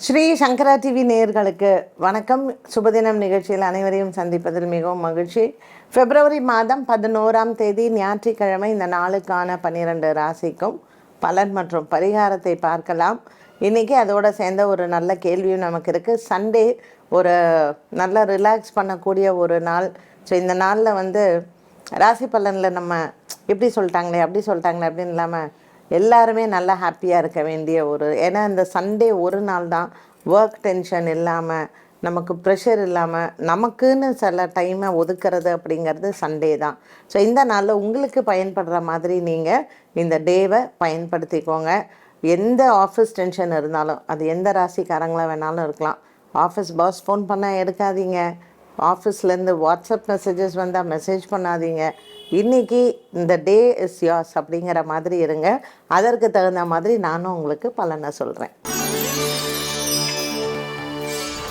ஸ்ரீ சங்கரா TV நேயர்களுக்கு வணக்கம். சுபதினம் நிகழ்ச்சியில் அனைவரையும் சந்திப்பதில் மிகவும் மகிழ்ச்சி. பிப்ரவரி மாதம் 11ஆம் தேதி ஞாயிற்றுக்கிழமை இந்த நாளுக்கான 12 ராசிக்கும் பலன் மற்றும் பரிகாரத்தை பார்க்கலாம். இன்றைக்கி அதோடு சேர்ந்த ஒரு நல்ல கேள்வியும் நமக்கு இருக்குது. சண்டே ஒரு நல்ல ரிலாக்ஸ் பண்ணக்கூடிய ஒரு நாள். ஸோ இந்த நாளில் ராசி பலனில் நம்ம எப்படி சொல்லிட்டாங்களே அப்படி சொல்லிட்டாங்களே அப்படின்னு இல்லாமல் எல்லாருமே நல்லா ஹாப்பியாக இருக்க வேண்டிய ஏன்னா இந்த சண்டே ஒரு நாள் தான் ஒர்க் டென்ஷன் இல்லாமல், நமக்கு ப்ரெஷர் இல்லாமல், நமக்குன்னு சில டைமை ஒதுக்கிறது அப்படிங்கிறது சண்டே தான். ஸோ இந்த நாளில் உங்களுக்கு பயன்படுற மாதிரி நீங்கள் இந்த டேவை பயன்படுத்திக்கோங்க. எந்த ஆஃபீஸ் டென்ஷன் இருந்தாலும், அது எந்த ராசிக்காரங்களாக வேணாலும் இருக்கலாம். ஆஃபீஸ் பாஸ் ஃபோன் பண்ணால் எடுக்காதீங்க, ஆஃபீஸ்லேருந்து வாட்ஸ்அப் மெசேஜஸ் வந்தால் மெசேஜ் பண்ணாதீங்க. இன்றைக்கி இந்த டே இஸ் யோர்ஸ் அப்படிங்கிற மாதிரி இருங்க. அதற்கு தகுந்த மாதிரி நானும் உங்களுக்கு பலனை சொல்கிறேன்.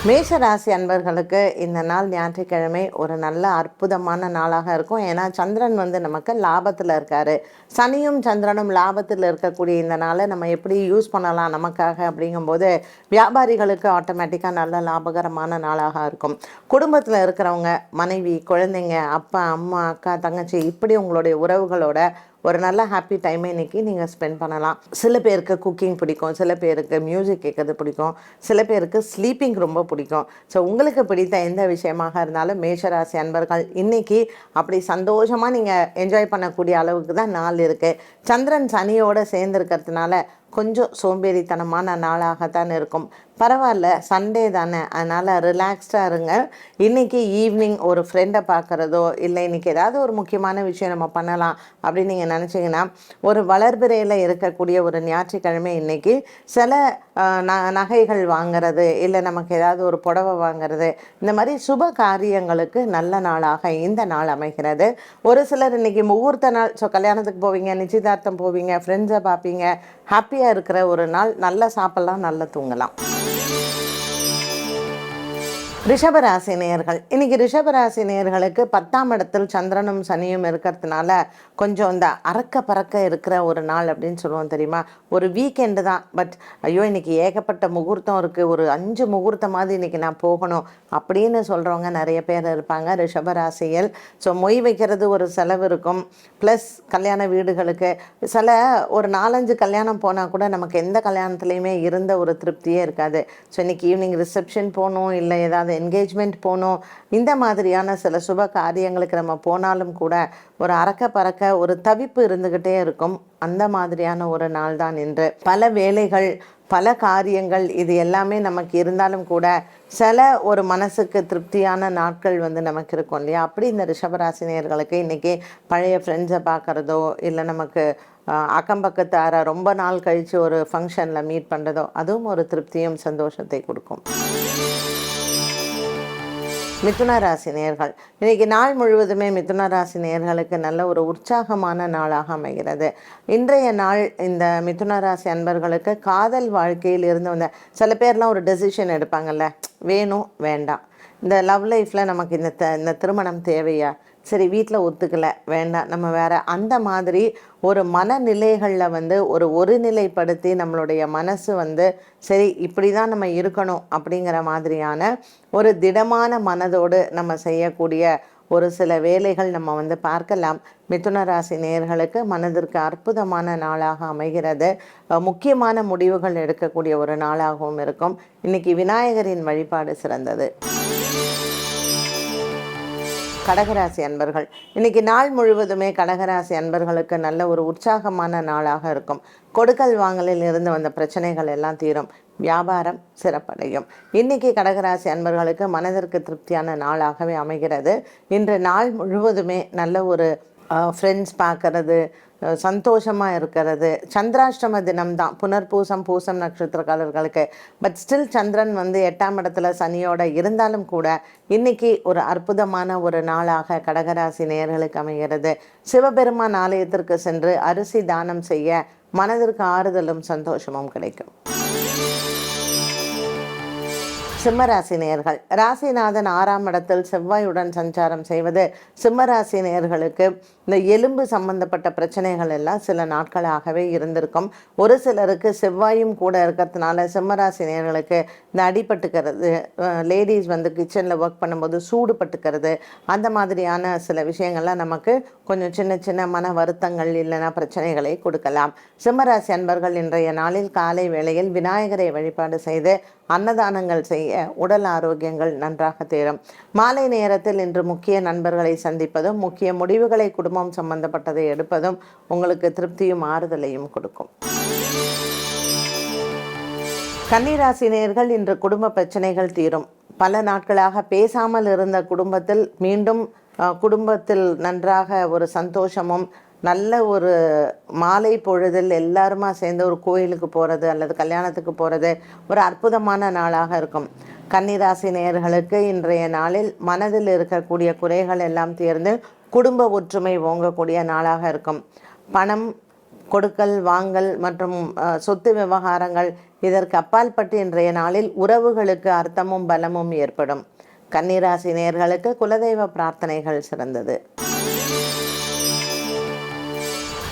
மேஷராசி அன்பர்களுக்கு இந்த நாள் ஞாயிற்றுக்கிழமை ஒரு நல்ல அற்புதமான நாளாக இருக்கும். ஏன்னா சந்திரன் நமக்கு லாபத்தில் இருக்கார். சனியும் சந்திரனும் லாபத்தில் இருக்கக்கூடிய இந்த நாளை நம்ம எப்படி யூஸ் பண்ணலாம் நமக்காக அப்படிங்கும்போது வியாபாரிகளுக்கு ஆட்டோமேட்டிக்காக நல்ல லாபகரமான நாளாக இருக்கும். குடும்பத்தில் இருக்கிறவங்க, மனைவி, குழந்தைங்க, அப்பா, அம்மா, அக்கா, தங்கச்சி, இப்படி உங்களுடைய உறவுகளோட ஒரு நல்ல ஹாப்பி டைமை இன்றைக்கி நீங்கள் ஸ்பெண்ட் பண்ணலாம். சில பேருக்கு குக்கிங் பிடிக்கும், சில பேருக்கு மியூசிக் கேட்கறது பிடிக்கும், சில பேருக்கு ஸ்லீப்பிங் ரொம்ப பிடிக்கும். ஸோ உங்களுக்கு பிடித்த எந்த விஷயமாக இருந்தாலும் மேஷராசி அன்பர்கள் இன்றைக்கி அப்படி சந்தோஷமாக நீங்கள் என்ஜாய் பண்ணக்கூடிய அளவுக்கு தான் நாள் இருக்குது. சந்திரன் சனியோடு சேர்ந்துருக்கிறதுனால கொஞ்சம் சோம்பேறித்தனமான நாளாகத்தான் இருக்கும். பரவாயில்ல, சண்டே தானே, அதனால் ரிலாக்ஸ்டாக இருங்க. இன்றைக்கி ஈவினிங் ஒரு ஃப்ரெண்டை பார்க்குறதோ, இல்லை இன்றைக்கி ஏதாவது ஒரு முக்கியமான விஷயம் நம்ம பண்ணலாம் அப்படின்னு நீங்கள் நினச்சிங்கன்னா, ஒரு வளர்பிறையில் இருக்கக்கூடிய ஒரு ஞாயிற்றுக்கிழமை இன்றைக்கி சில நகைகள் வாங்கிறது, இல்லை நமக்கு ஏதாவது ஒரு புடவை வாங்கிறது, இந்த மாதிரி சுப காரியங்களுக்கு நல்ல நாளாக இந்த நாள் அமைகிறது. ஒரு சிலர் இன்றைக்கி முகூர்த்த நாள், ஸோ கல்யாணத்துக்கு போவீங்க, நிச்சயதார்த்தம் போவீங்க, ஃப்ரெண்ட்ஸை பார்ப்பீங்க, ஹாப்பியாக இருக்கிற ஒரு நாள். நல்லா சாப்பிட்லாம், நல்லா தூங்கலாம். ரிஷபராசி நேயர்கள் இன்றைக்கி ரிஷபராசி நேயர்களுக்கு 10ஆம் இடத்தில் சந்திரனும் சனியும் இருக்கிறதுனால கொஞ்சம் இந்த அறக்க பறக்க இருக்கிற ஒரு நாள் அப்படின்னு சொல்லுவோம் தெரியுமா. ஒரு வீக்கெண்டு தான், பட் ஐயோ இன்றைக்கி ஏகப்பட்ட முகூர்த்தம் இருக்குது, ஒரு 5 முகூர்த்தமாவது இன்றைக்கி நான் போகணும் அப்படின்னு சொல்கிறவங்க நிறைய பேர் இருப்பாங்க ரிஷபராசியில். ஸோ மொய் வைக்கிறது ஒரு செலவு இருக்கும், ப்ளஸ் கல்யாண வீடுகளுக்கு ஒரு 4-5 கல்யாணம் போனால் கூட நமக்கு எந்த கல்யாணத்துலேயுமே இருந்த ஒரு திருப்தியே இருக்காது. ஸோ இன்றைக்கி ஈவினிங் ரிசப்ஷன் போகணும், இல்லை ஏதாவது என்கேஜ்மெண்ட் போகணும், இந்த மாதிரியான சில சுப காரியங்களுக்கு நம்ம போனாலும் கூட ஒரு அறக்க பறக்க ஒரு தவிப்பு இருந்துக்கிட்டே இருக்கும். அந்த மாதிரியான ஒரு நாள் தான் இன்று. பல வேலைகள், பல காரியங்கள், இது எல்லாமே நமக்கு இருந்தாலும் கூட சில ஒரு மனசுக்கு திருப்தியான நாட்கள் நமக்கு இருக்கும் இல்லையா. அப்படி இந்த ரிஷபராசினியர்களுக்கு இன்றைக்கி பழைய ஃப்ரெண்ட்ஸை பார்க்குறதோ, இல்லை நமக்கு அக்கம் பக்கத்தார ரொம்ப நாள் கழித்து ஒரு ஃபங்க்ஷனில் மீட் பண்ணுறதோ, அதுவும் ஒரு திருப்தியும் சந்தோஷத்தை கொடுக்கும். மிதுன ராசி நேயர்கள் இன்றைக்கி நாள் முழுவதுமே மிதுன ராசி நேயர்களுக்கு நல்ல ஒரு உற்சாகமான நாளாக அமைகிறது. இன்றைய நாள் இந்த மிதுன ராசி அன்பர்களுக்கு காதல் வாழ்க்கையில் இருந்து வந்த சில பேர்லாம் ஒரு டெசிஷன் எடுப்பாங்கல்ல, வேணும் வேண்டாம், இந்த லவ் லைஃப்பில் நமக்கு இந்த திருமணம் தேவையா, சரி வீட்டில் ஒத்துக்கலை, வேண்டாம், நம்ம வேறு, அந்த மாதிரி ஒரு மனநிலைகளில் ஒருநிலைப்படுத்தி நம்மளுடைய மனசு சரி இப்படி தான் நம்ம இருக்கணும் அப்படிங்கிற மாதிரியான ஒரு திடமான மனதோடு நம்ம செய்யக்கூடிய ஒரு சில வேலைகள் நம்ம பார்க்கலாம். மிதுன ராசி நேயர்களுக்கு மனதிற்கு அற்புதமான நாளாக அமைகிறது. முக்கியமான முடிவுகள் எடுக்கக்கூடிய ஒரு நாளாகவும் இருக்கும். இன்றைக்கி விநாயகரின் வழிபாடு சிறந்தது. கடகராசி அன்பர்கள் இன்றைக்கி நாள் முழுவதுமே கடகராசி அன்பர்களுக்கு நல்ல ஒரு உற்சாகமான நாளாக இருக்கும். கொடுக்கல் வாங்கலில் இருந்து வந்த பிரச்சனைகள் எல்லாம் தீரும், வியாபாரம் சிறப்படையும். இன்றைக்கி கடகராசி அன்பர்களுக்கு மனதிற்கு திருப்தியான நாளாகவே அமைகிறது. இன்று நாள் முழுவதுமே நல்ல ஒரு ஃப்ரெண்ட்ஸ் பார்க்கறது, சந்தோஷமாக இருக்கிறது. சந்திராஷ்டம தினம்தான், புனர்பூசம் பூசம் நட்சத்திரக்காரர்களுக்கு. பட் ஸ்டில் சந்திரன் 8ஆம் இடத்துல சனியோட இருந்தாலும் கூட இன்றைக்கி ஒரு அற்புதமான ஒரு நாளாக கடகராசி நேயர்களுக்கு அமைகிறது. சிவபெருமான் ஆலயத்திற்கு சென்று அரிசி தானம் செய்ய மனதிற்கு ஆறுதலும் சந்தோஷமும் கிடைக்கும். சிம்மராசி நேயர்கள், ராசிநாதன் 6ஆம் இடத்தில் செவ்வாயுடன் சஞ்சாரம் செய்வது சிம்மராசி நேயர்களுக்கு இந்த எலும்பு சம்பந்தப்பட்ட பிரச்சனைகள் எல்லாம் சில நாட்களாகவே இருந்திருக்கும். ஒரு சிலருக்கு செவ்வாயும் கூட இருக்கிறதுனால சிம்மராசி நேயர்களுக்கு இந்த அடிபட்டுக்கிறது, லேடிஸ் வந்து கிச்சனில் ஒர்க் பண்ணும்போது சூடு பட்டுக்கிறது, அந்த மாதிரியான சில விஷயங்கள்லாம் நமக்கு கொஞ்சம் சின்ன சின்ன மன வருத்தங்கள் இல்லைன்னா பிரச்சனைகளை கொடுக்கலாம். சிம்மராசி அன்பர்கள் இன்றைய நாளில் காலை வேளையில் விநாயகரை வழிபாடு செய்து அன்னதானங்கள் செய்ய உடல் ஆரோக்கியங்கள் நன்றாக தேரும். மாலை நேரத்தில் இன்று முக்கிய நண்பர்களை சந்திப்பதும் முக்கிய முடிவுகளை குடும்பம் சம்பந்தப்பட்டதை எடுப்பதும் உங்களுக்கு திருப்தியும் ஆறுதலையும் கொடுக்கும். கன்னிராசி நேயர்கள், இன்று குடும்ப பிரச்சனைகள் தீரும். பல நாட்களாக பேசாமல் இருந்த குடும்பத்தில் மீண்டும் குடும்பத்தில் நன்றாக ஒரு சந்தோஷமும் நல்ல ஒரு மாலை பொழுதில் எல்லாருமா சேர்ந்து ஒரு கோயிலுக்கு போகிறது அல்லது கல்யாணத்துக்கு போகிறது ஒரு அற்புதமான நாளாக இருக்கும். கன்னிராசி நேயர்களுக்கு இன்றைய நாளில் மனதில் இருக்கக்கூடிய குறைகள் எல்லாம் தீர்ந்து குடும்ப ஒற்றுமை ஓங்கக்கூடிய நாளாக இருக்கும். பணம் கொடுக்கல் வாங்கல் மற்றும் சொத்து விவகாரங்கள் இதற்கு அப்பாற்பட்டு இன்றைய நாளில் உறவுகளுக்கு அர்த்தமும் பலமும் ஏற்படும். கன்னிராசி நேயர்களுக்கு குலதெய்வ பிரார்த்தனைகள் சிறந்தது.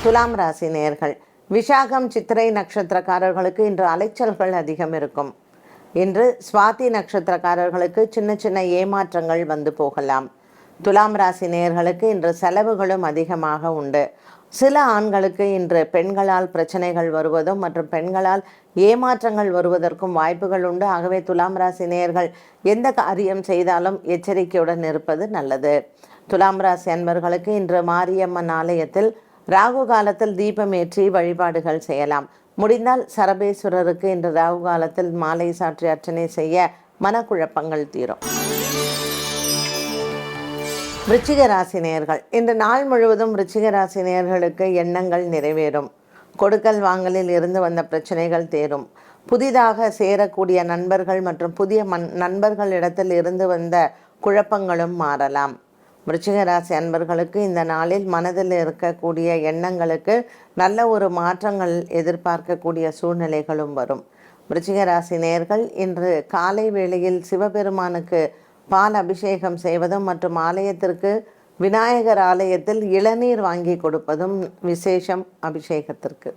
துலாம் ராசி நேயர்கள், விஷாகம் சித்திரை நட்சத்திரக்காரர்களுக்கு இன்று அலைச்சல்கள் அதிகம் இருக்கும். இன்று சுவாதி நட்சத்திரக்காரர்களுக்கு சின்ன சின்ன ஏமாற்றங்கள் வந்து போகலாம். துலாம் ராசி நேயர்களுக்கு இன்று செலவுகளும் அதிகமாக உண்டு. சில ஆண்களுக்கு இன்று பெண்களால் பிரச்சனைகள் வருவதும் மற்றும் பெண்களால் ஏமாற்றங்கள் வருவதற்கும் வாய்ப்புகள் உண்டு. ஆகவே துலாம் ராசி நேயர்கள் எந்த காரியம் செய்தாலும் எச்சரிக்கையுடன் இருப்பது நல்லது. துலாம் ராசி அன்பர்களுக்கு இன்று மாரியம்மன் ஆலயத்தில் ராகு காலத்தில் தீபம் ஏற்றி வழிபாடுகள் செய்யலாம். முடிந்தால் சரபேஸ்வரருக்கு இன்று ராகு காலத்தில் மாலை சாற்றி அர்ச்சனை செய்ய மனக்குழப்பங்கள் தீரும். விருச்சிக ராசி நேயர்கள், இன்று நாள் முழுவதும் விருச்சிக ராசி நேயர்களுக்கு எண்ணங்கள் நிறைவேறும். கொடுக்கல் வாங்கலில் இருந்து வந்த பிரச்சனைகள் தேரும். புதிதாக சேரக்கூடிய நண்பர்கள் மற்றும் புதிய நண்பர்களிடத்தில் இருந்து வந்த குழப்பங்களும் மாறலாம். விருச்சிக ராசி அன்பர்களுக்கு இந்த நாளில் மனதில் இருக்கக்கூடிய எண்ணங்களுக்கு நல்ல ஒரு மாற்றங்கள் எதிர்பார்க்கக்கூடிய சூழ்நிலைகளும் வரும். விருச்சிக ராசி நேயர்கள் இன்று காலை வேளையில் சிவபெருமானுக்கு பால் அபிஷேகம் செய்வதும் மற்றும் ஆலயத்திற்கு விநாயகர் ஆலயத்தில் இளநீர் வாங்கி கொடுப்பதும் விசேஷம் அபிஷேகத்திற்கு.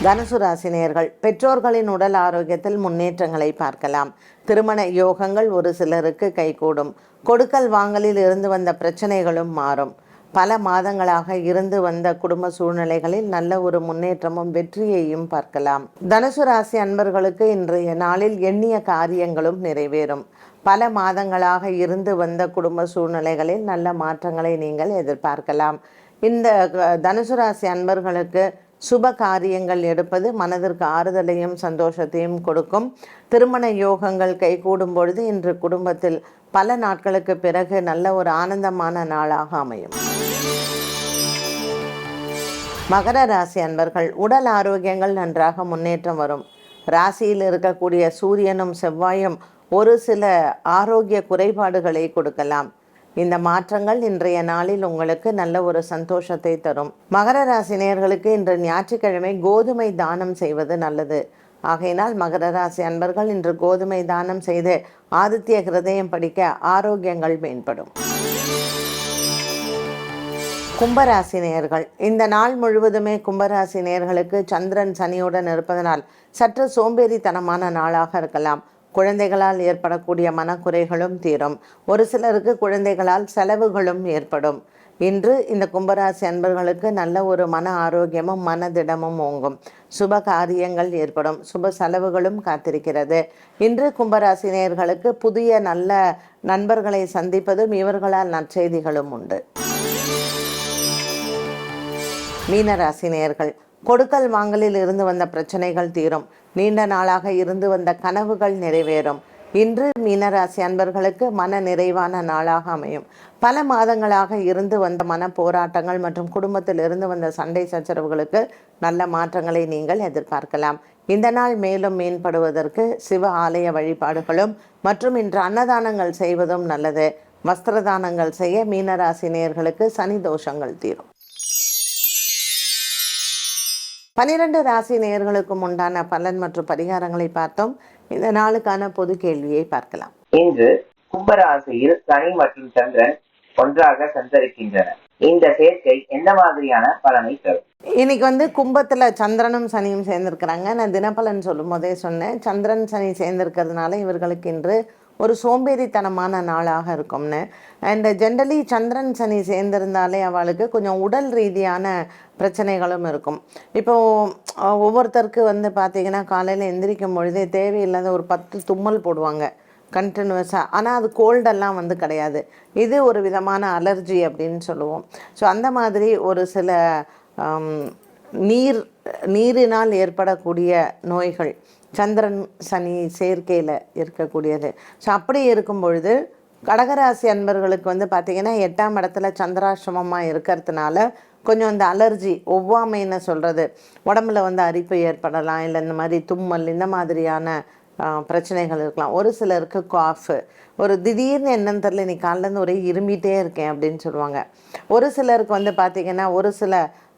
தனுசு ராசி நேயர்கள், பெற்றோர்களின் உடல் ஆரோக்கியத்தில் முன்னேற்றங்களை பார்க்கலாம். திருமண யோகங்கள் ஒரு சிலருக்கு கைகூடும். கொடுக்கல் வாங்கலில் இருந்து வந்த பிரச்சனைகளும் மாறும். பல மாதங்களாக இருந்து வந்த குடும்ப சூழ்நிலைகளில் நல்ல ஒரு முன்னேற்றமும் வெற்றியையும் பார்க்கலாம். தனுசு ராசி அன்பர்களுக்கு இன்றைய நாளில் எண்ணிய காரியங்களும் நிறைவேறும். பல மாதங்களாக இருந்து வந்த குடும்ப சூழ்நிலைகளில் நல்ல மாற்றங்களை நீங்கள் எதிர்பார்க்கலாம். இந்த தனுசு ராசி அன்பர்களுக்கு சுப காரியங்கள் எடுப்பது மனதிற்கு ஆறுதலையும் சந்தோஷத்தையும் கொடுக்கும். திருமண யோகங்கள் கைகூடும் பொழுது இன்று குடும்பத்தில் பல நாட்களுக்கு பிறகு நல்ல ஒரு ஆனந்தமான நாளாக அமையும். மகர ராசி அன்பர்கள், உடல் ஆரோக்கியங்கள் நன்றாக முன்னேற்றம் வரும். ராசியில் இருக்கக்கூடிய சூரியனும் செவ்வாயும் ஒரு சில ஆரோக்கிய குறைபாடுகளை கொடுக்கலாம். இந்த மாற்றங்கள் இன்றைய நாளில் உங்களுக்கு நல்ல ஒரு சந்தோஷத்தை தரும். மகர ராசி நேயர்களுக்கு இன்று ஞாயிற்றுக்கிழமை கோதுமை தானம் செய்வது நல்லது. ஆகையினால் மகர ராசி அன்பர்கள் இன்று கோதுமை தானம் செய்து ஆதித்ய ஹிருதயம் படிக்க ஆரோக்கியங்கள் மேம்படும். கும்பராசி நேயர்கள், இந்த நாள் முழுவதுமே கும்பராசி நேயர்களுக்கு சந்திரன் சனியுடன் இருப்பதனால் சற்று சோம்பேறித்தனமான நாளாக இருக்கலாம். குழந்தைகளால் ஏற்படக்கூடிய மனக்குறைகளும் தீரும். ஒரு சிலருக்கு குழந்தைகளால் செலவுகளும் ஏற்படும். இன்று இந்த கும்பராசி அன்பர்களுக்கு நல்ல ஒரு மன ஆரோக்கியமும் மனதிடமும் ஓங்கும். சுப காரியங்கள் ஏற்படும். சுப செலவுகளும் காத்திருக்கிறது. இன்று கும்பராசி நேயர்களுக்கு புதிய நல்ல நண்பர்களை சந்திப்பதும் இவர்களால் நற்செய்திகளும் உண்டு. மீனராசி நேயர்கள், கொடுக்கல் வாங்கலில் இருந்து வந்த பிரச்சனைகள் தீரும். நீண்ட நாளாக இருந்து வந்த கனவுகள் நிறைவேறும். இன்று மீனராசி அன்பர்களுக்கு மன நிறைவான நாளாக அமையும். பல மாதங்களாக இருந்து வந்த மன போராட்டங்கள் மற்றும் குடும்பத்தில் இருந்து வந்த சண்டை சச்சரவுகளுக்கு நல்ல மாற்றங்களை நீங்கள் எதிர்பார்க்கலாம். இந்த நாள் மேலும் மேம்படுவதற்கு சிவ ஆலய வழிபாடுகளும் மற்றும் இன்று அன்னதானங்கள் செய்வதும் நல்லது. வஸ்திரதானங்கள் செய்ய மீனராசி நேயர்களுக்கு சனி தோஷங்கள் தீரும். 12 ராசி நேயர்களுக்கும் உண்டான பலன் மற்றும் பரிகாரங்களை பார்த்தோம். இந்த நாளுக்கான பொது கேள்வியை பார்க்கலாம். இன்று கும்பராசியில் சனி மற்றும் சந்திரன் ஒன்றாக சஞ்சரிக்கின்றன. இந்த சேர்க்கை எந்த மாதிரியான பலனை தரும்? இன்னைக்கு வந்து கும்பத்தில் சந்திரனும் சனியும் சேர்ந்திருக்கிறாங்க. நான் தினபலன் சொல்லும் போதே சொன்னேன், சந்திரன் சனி சேர்ந்திருக்கிறதுனால இவர்களுக்கு இன்று ஒரு சோம்பேறித்தனமான நாளாக இருக்கும்னு. அண்ட் ஜென்ரலி சந்திரன் சனி சேர்ந்திருந்தாலே அவளுக்கு கொஞ்சம் உடல் ரீதியான பிரச்சனைகளும் இருக்கும். இப்போது ஒவ்வொருத்தருக்கு வந்து பார்த்திங்கன்னா காலையில் எந்திரிக்கும் பொழுதே தேவையில்லாத ஒரு 10 தும்மல் போடுவாங்க கண்டினியூஸாக. ஆனால் அது கோல்டெல்லாம் வந்து கிடையாது, இது ஒரு விதமான அலர்ஜி அப்படின்னு சொல்லுவோம். ஸோ அந்த மாதிரி ஒரு சில நீரினால் ஏற்படக்கூடிய நோய்கள் சந்திரன் சனி சேர்க்கையில் இருக்கக்கூடியது. ஸோ அப்படி இருக்கும் பொழுது கடகராசி அன்பர்களுக்கு வந்து பார்த்திங்கன்னா 8ஆம் இடத்துல சந்திராசிரமமாக இருக்கிறதுனால கொஞ்சம் இந்த அலர்ஜி, ஒவ்வாமைன்னு சொல்கிறது, உடம்புல வந்து அரிப்பு ஏற்படலாம், இல்லை இந்த மாதிரி தும்மல், இந்த மாதிரியான பிரச்சனைகள் இருக்கலாம். ஒரு சிலருக்கு காஃபு, ஒரு திடீர்னு என்னன்னு தெரியல, இன்னைக்கு காலிலேருந்து ஒரே இரும்பிகிட்டே இருக்கேன் அப்படின்னு சொல்லுவாங்க. ஒரு சிலருக்கு வந்து பார்த்திங்கன்னா ஒரு சில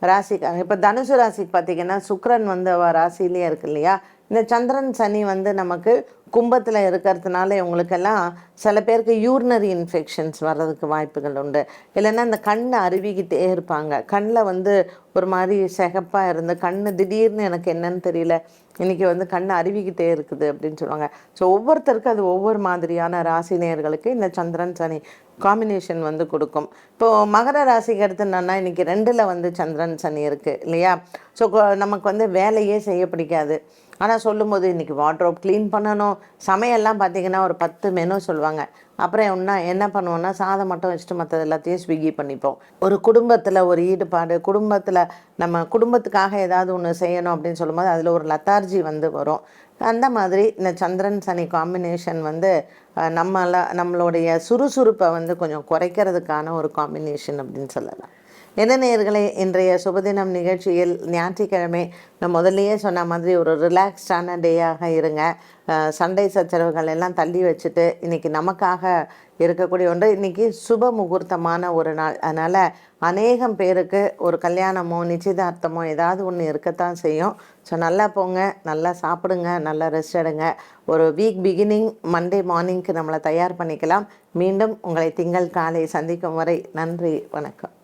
ராசிக்காங்க, இப்போ தனுசு ராசிக்கு பார்த்திங்கன்னா சுக்கிரன் வந்து ராசியிலே இருக்கு இல்லையா. இந்த சந்திரன் சனி வந்து நமக்கு கும்பத்தில் இருக்கிறதுனால இவங்களுக்கெல்லாம் சில பேருக்கு யூரினரி இன்ஃபெக்ஷன்ஸ் வர்றதுக்கு வாய்ப்புகள் உண்டு. இல்லைன்னா இந்த கண்ணை அருவிக்கிட்டே இருப்பாங்க, கண்ணில் வந்து ஒரு மாதிரி சிகப்பாக இருந்து கண்ணு திடீர்னு எனக்கு என்னன்னு தெரியல இன்றைக்கி வந்து கண்ணை அருவிக்கிட்டே இருக்குது அப்படின்னு சொல்லுவாங்க. ஸோ ஒவ்வொருத்தருக்கும் அது ஒவ்வொரு மாதிரியான ராசினியர்களுக்கு இந்த சந்திரன் சனி காம்பினேஷன் வந்து கொடுக்கும். இப்போது மகர ராசிக்கு எடுத்துனோன்னா இன்றைக்கி 2ல் வந்து சந்திரன் சனி இருக்குது இல்லையா. ஸோ நமக்கு வந்து வேலையே செய்ய பிடிக்காது. ஆனால் சொல்லும்போது இன்றைக்கி வார்ட்ரோப் க்ளீன் பண்ணணும், சமையல்லாம் பார்த்திங்கன்னா ஒரு 10 மெனு சொல்லுவாங்க. அப்புறம் என்ன பண்ணுவோன்னா சாதம் மட்டும் வச்சுட்டு மற்றது எல்லாத்தையும் ஸ்விக்கி பண்ணிப்போம். ஒரு குடும்பத்தில் ஒரு ஈடுபாடு, குடும்பத்தில் நம்ம குடும்பத்துக்காக ஏதாவது ஒன்று செய்யணும் அப்படின்னு சொல்லும்போது அதில் ஒரு லத்தார்ஜி வந்து வரும். அந்த மாதிரி இந்த சந்திரன் சனி காம்பினேஷன் வந்து நம்மளுடைய சுறுசுறுப்பை வந்து கொஞ்சம் குறைக்கிறதுக்கான ஒரு காம்பினேஷன் அப்படின்னு சொல்லலாம். என்ன நேயர்களே, இன்றைய சுபதினம் நிகழ்ச்சியில் ஞாயிற்றுக்கிழமை நான் முதல்லையே சொன்ன மாதிரி ஒரு ரிலாக்ஸ்டான டேயாக இருங்க. சண்டை சச்சரவுகள் எல்லாம் தள்ளி வச்சுட்டு இன்றைக்கி நமக்காக இருக்கக்கூடிய ஒன்று. இன்றைக்கி சுப முகூர்த்தமான ஒரு நாள், அதனால் அநேகம் பேருக்கு ஒரு கல்யாணமோ நிச்சயதார்த்தமோ ஏதாவது ஒன்று இருக்கத்தான் செய்யும். ஸோ நல்லா போங்க, நல்லா சாப்பிடுங்க, நல்லா ரெஸ்ட் எடுங்க. ஒரு வீக் பிகினிங் மண்டே மார்னிங்க்கு நம்மளை தயார் பண்ணிக்கலாம். மீண்டும் உங்களை திங்கள் காலை சந்திக்கும் வரை நன்றி, வணக்கம்.